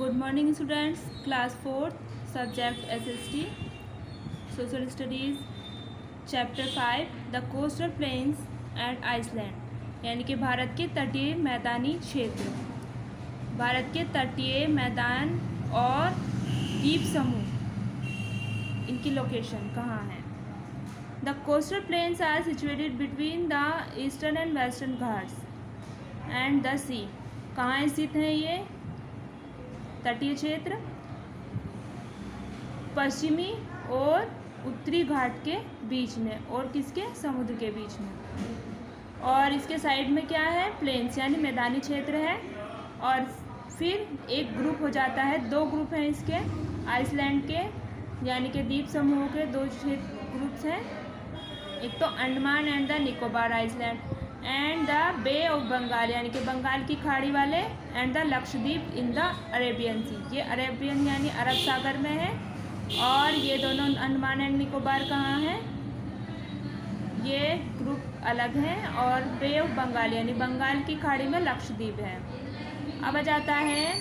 Good morning students, class 4th, subject SST, Social Studies, Chapter 5, the coastal plains and Iceland, यानी कि भारत के तटीय मैदानी क्षेत्र, भारत के तटीय मैदान और द्वीप समूह, इनकी लोकेशन कहाँ है। The coastal plains are situated between the eastern and western Ghats and the sea. कहाँ स्थित है ये तटीय क्षेत्र? पश्चिमी और उत्तरी घाट के बीच में और किसके? समुद्र के बीच में। और इसके साइड में क्या है? प्लेन्स यानी मैदानी क्षेत्र है। और फिर एक ग्रुप हो जाता है, दो ग्रुप हैं इसके, आइसलैंड के यानी कि द्वीप समूह के दो ग्रुप्स हैं। एक तो Andaman and the Nicobar island and the bay of Bengal यानी कि बंगाल की खाड़ी वाले and the Lakshadweep in the Arabian sea. ये अरेबियन यानी अरब सागर में है। और ये दोनों अंडमान एंड निकोबार कहाँ हैं? ये ग्रुप अलग हैं। और बे ऑफ बंगाल यानी बंगाल की खाड़ी में लक्षद्वीप है। अब आ जाता है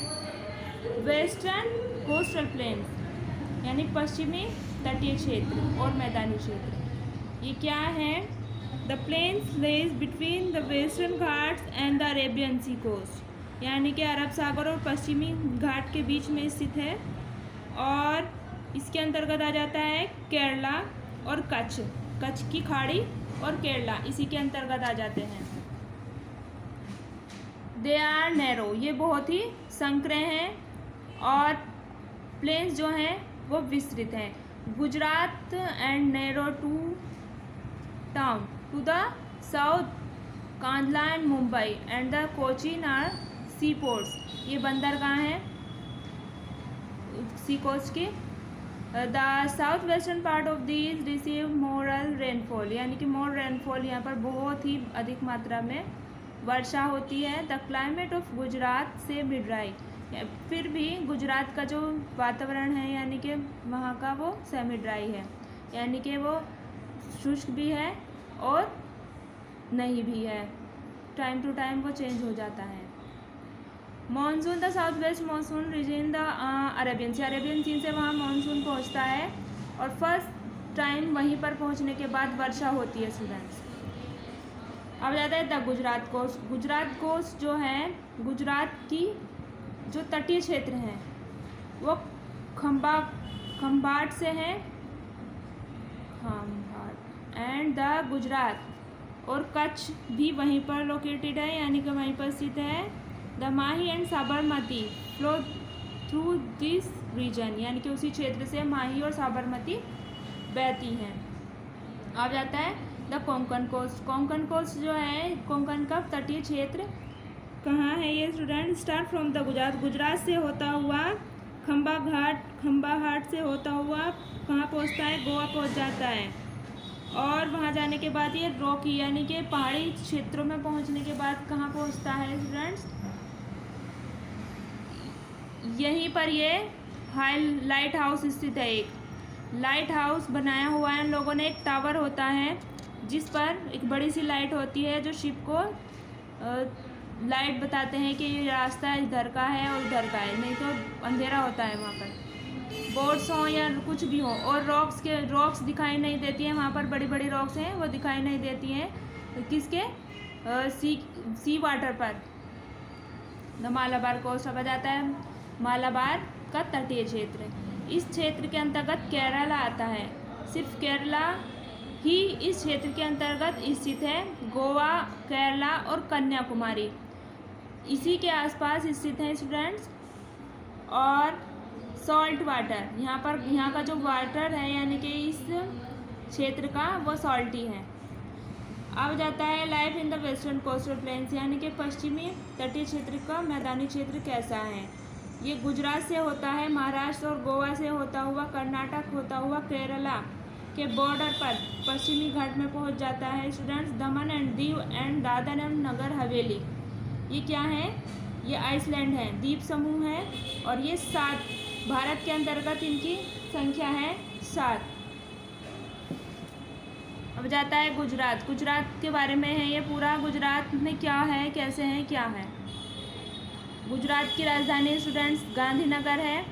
वेस्टर्न कोस्टल प्लेन्स यानी पश्चिमी तटीय क्षेत्र और मैदानी क्षेत्र। ये क्या है? The plains lies between the western Ghats and the Arabian sea coast यानी कि अरब सागर और पश्चिमी घाट के बीच में स्थित है। और इसके अंतर्गत आ जाता है केरला और कच्छ, कच्छ की खाड़ी और केरला इसी के अंतर्गत आ जाते हैं। दे आर नैरो, ये बहुत ही संकरे हैं। और प्लेन्स जो हैं वो विस्तृत हैं। Gujarat and narrow to town to the south, Kandla and Mumbai and the Cochin are sea ports. ये बंदरगाह हैं सी कोस्ट के। The south western part of these receive more rainfall यानी कि मोर रेनफॉल, यहाँ पर बहुत ही अधिक मात्रा में वर्षा होती है। द क्लाइमेट ऑफ गुजरात से भी ड्राई, फिर भी गुजरात का जो वातावरण है यानी कि वहाँ का वो सेमी ड्राई है, यानी कि वो शुष्क भी है और नहीं भी है, टाइम टू टाइम वो चेंज हो जाता है। Monsoon, the south west monsoon region the Arabian sea, Arabian sea से वहाँ मानसून पहुँचता है और फर्स्ट टाइम वहीं पर पहुँचने के बाद वर्षा होती है स्टूडेंट्स। अब जाता है the Gujarat coast. Gujarat coast जो है, गुजरात की जो तटीय क्षेत्र हैं वो खंभाट से हैं, खंभाट एंड द गुजरात और कच्छ भी वहीं पर लोकेटेड है यानी कि वहीं पर स्थित है। The Mahi and Sabarmati flow through this region यानी कि उसी क्षेत्र से माही और साबरमती बहती हैं। अब जाता है the Konkan coast. Konkan coast जो है, कोंकण का तटीय क्षेत्र कहाँ है ये student? Start from the Gujarat, Gujarat से होता हुआ खंबा घाट से होता हुआ कहाँ पहुँचता है? गोवा पहुँच जाता है। और वहाँ जाने के बाद ये रॉकी यानी कि पहाड़ी क्षेत्रों में पहुँचने के बाद कहाँ पहुँचता है स्टूडेंट्स? यहीं पर ये लाइट हाउस स्थित है। एक लाइट हाउस बनाया हुआ है इन लोगों ने। एक टावर होता है जिस पर एक बड़ी सी लाइट होती है जो शिप को लाइट बताते हैं कि ये रास्ता इधर का है और उधर का है, नहीं तो अंधेरा होता है वहाँ पर। बोट्स हों या कुछ भी हो। और रॉक्स दिखाई नहीं देती हैं वहाँ पर, बड़ी बड़ी रॉक्स हैं वो दिखाई नहीं देती हैं किसके? सी वाटर पर। द मालाबार कोस्ट अब आ जाता है मालाबार का तटीय क्षेत्र। इस क्षेत्र के अंतर्गत केरला आता है। सिर्फ केरला ही इस क्षेत्र के अंतर्गत स्थित है। गोवा, केरला और कन्याकुमारी इसी के आसपास स्थित हैं स्टूडेंट्स। और सॉल्ट वाटर, यहाँ का जो वाटर है यानी कि इस क्षेत्र का वो सॉल्टी है। अब जाता है life in the western coastal planes यानी कि पश्चिमी तटीय क्षेत्र का मैदानी क्षेत्र कैसा है। ये गुजरात से होता है, महाराष्ट्र और गोवा से होता हुआ, कर्नाटक होता हुआ केरला के बॉर्डर पर पश्चिमी घाट में पहुंच जाता है students. Daman and Diu and Dadra and Nagar Haveli, ये क्या है? ये आइसलैंड है, द्वीप समूह है। और ये 7 भारत के अंतर्गत इनकी संख्या है 7। अब जाता है गुजरात। गुजरात के बारे में है ये पूरा, गुजरात में क्या है, कैसे है, क्या है। गुजरात की राजधानी स्टूडेंट्स गांधीनगर है।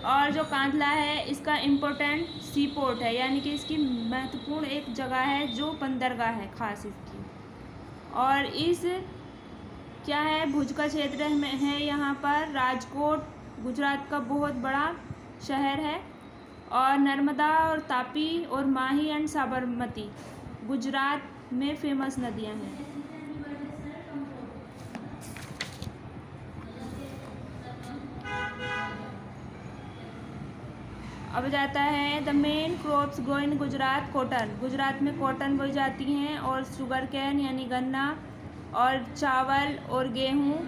और जो कांधला है इसका इम्पोर्टेंट सी पोर्ट है, यानी कि इसकी महत्वपूर्ण एक जगह है जो बंदरगाह है खास इसकी। और इस क्या है, भुज का क्षेत्र में है। यहाँ पर राजकोट गुजरात का बहुत बड़ा शहर है। और नर्मदा और तापी और माही एंड साबरमती गुजरात में फेमस नदियाँ हैं। अब जाता है the main crops grow in Gujarat. Cotton, Gujarat में कॉटन बोई जाती हैं, और शुगर कैन यानी गन्ना, और चावल और गेहूँ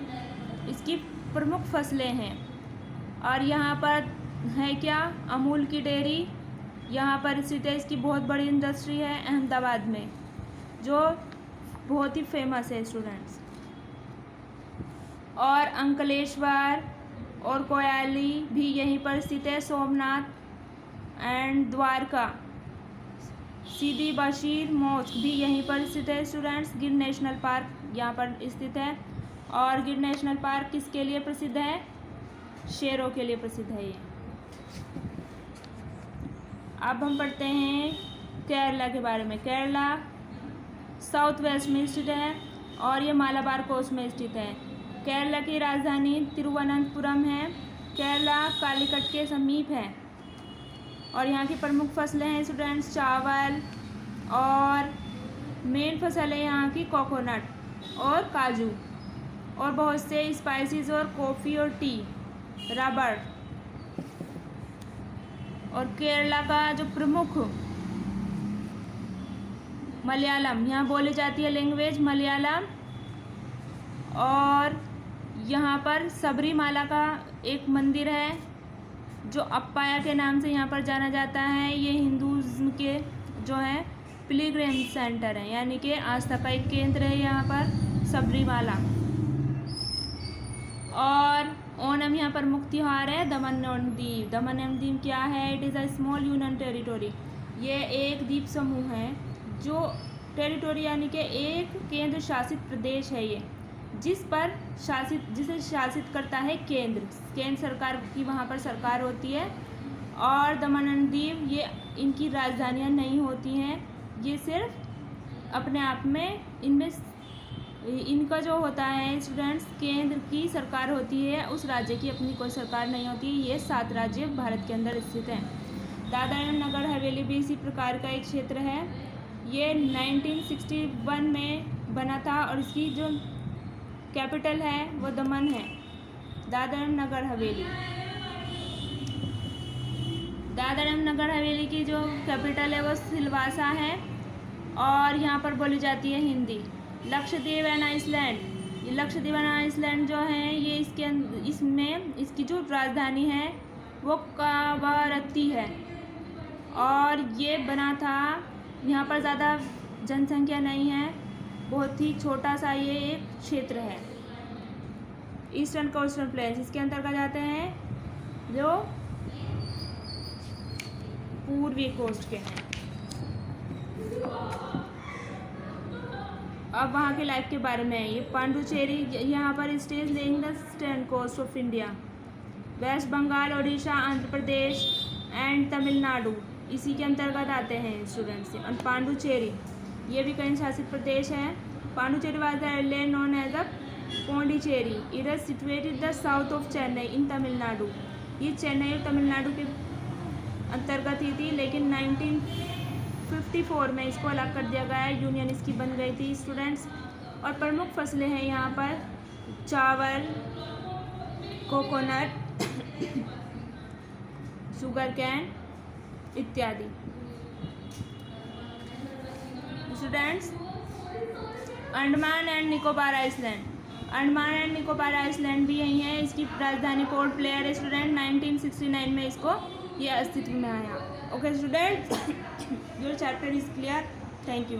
इसकी प्रमुख फसलें हैं। और यहाँ पर है क्या, अमूल की डेयरी यहाँ पर स्थित है। इसकी बहुत बड़ी इंडस्ट्री है अहमदाबाद में, जो बहुत ही फेमस है स्टूडेंट्स। और अंकलेश्वर और कोयाली भी यहीं पर स्थित है। Somnath and Dwarka, Sidhi Bashir mask भी यहीं पर स्थित है स्टूडेंट्स। गिर नेशनल पार्क यहाँ पर स्थित है। और गिर नेशनल पार्क किसके लिए प्रसिद्ध है, शेरों के लिए प्रसिद्ध है ये। अब हम पढ़ते हैं केरला के बारे में। केरला साउथ वेस्ट में स्थित है और ये मालाबार कोस्ट में स्थित है। केरला की राजधानी तिरुवनंतपुरम है। केरला कालीकट के समीप है। और यहाँ की प्रमुख फसलें हैं स्टूडेंट्स चावल, और मेन फसल है यहाँ की कोकोनट और काजू, और बहुत से स्पाइसेस और कॉफ़ी और टी, रबड़। और केरला का जो प्रमुख मलयालम, यहाँ बोली जाती है लैंग्वेज मलयालम। और यहाँ पर सबरीमाला का एक मंदिर है जो अप्पाया के नाम से यहाँ पर जाना जाता है। ये हिंदुज़्म के जो है पिलग्रिम सेंटर है, यानी कि आस्था का एक केंद्र है यहाँ पर सबरीमाला। और ओणम यहाँ पर मुख्य त्यौहार है। दमन और दीव, दमन एवं दीव क्या है, it is a small union territory. ये एक द्वीप समूह है जो टेरिटोरी यानी कि एक केंद्र शासित प्रदेश है ये, जिसे शासित करता है केंद्र सरकार की वहाँ पर सरकार होती है। और दमन एंड दीव ये इनकी राजधानियाँ नहीं होती हैं, ये सिर्फ अपने आप में इनका जो होता है स्टूडेंट्स, केंद्र की सरकार होती है, उस राज्य की अपनी कोई सरकार नहीं होती। ये 7 राज्य भारत के अंदर स्थित हैं। दादरा एवं नगर हवेली भी इसी प्रकार का एक क्षेत्र है। ये 1961 में बना था और इसकी जो कैपिटल है वो दमन है। दादरा एवं नगर हवेली, दादरा एवं नगर हवेली की जो कैपिटल है वो सिलवासा है और यहाँ पर बोली जाती है हिंदी। लक्षद्वीप एंड आइसलैंड, ये लक्षद्वीप एंड आइसलैंड जो है ये इसमें इसकी जो राजधानी है वो कावारत्ती है और ये बना था, यहाँ पर ज़्यादा जनसंख्या नहीं है, बहुत ही छोटा सा ये एक क्षेत्र है। ईस्टर्न कोस्टल प्लेन्स इसके अंतर्गत जाते हैं जो पूर्वी कोस्ट के हैं। अब वहाँ के लाइफ के बारे में ये पांडुचेरी यहाँ पर stage laying the eastern coast of India. Waste Bengal, Orissa, Andhra Pradesh and Tamil Nadu इसी के अंतर्गत आते हैं स्टूडेंट्स। और पांडुचेरी ये भी केंद्र शासित प्रदेश है। Puducherry was the island known as the Pondicherry, it is situated the south of Chennai in Tamil Nadu. ये चेन्नई और तमिलनाडु के अंतर्गत ही थी, लेकिन 1954 में इसको अलग कर दिया गया है, यूनियन इसकी बन गई थी स्टूडेंट्स। और प्रमुख फसलें हैं यहाँ पर चावल, कोकोनट, शुगर कैन इत्यादि। Students, Andaman and Nicobar island, Andaman and Nicobar island भी यही है। इसकी राजधानी पोर्ट ब्लेयर है स्टूडेंट। 1969 में इसको ये अस्तित्व में आया। Okay student, your chapter is clear. Thank you.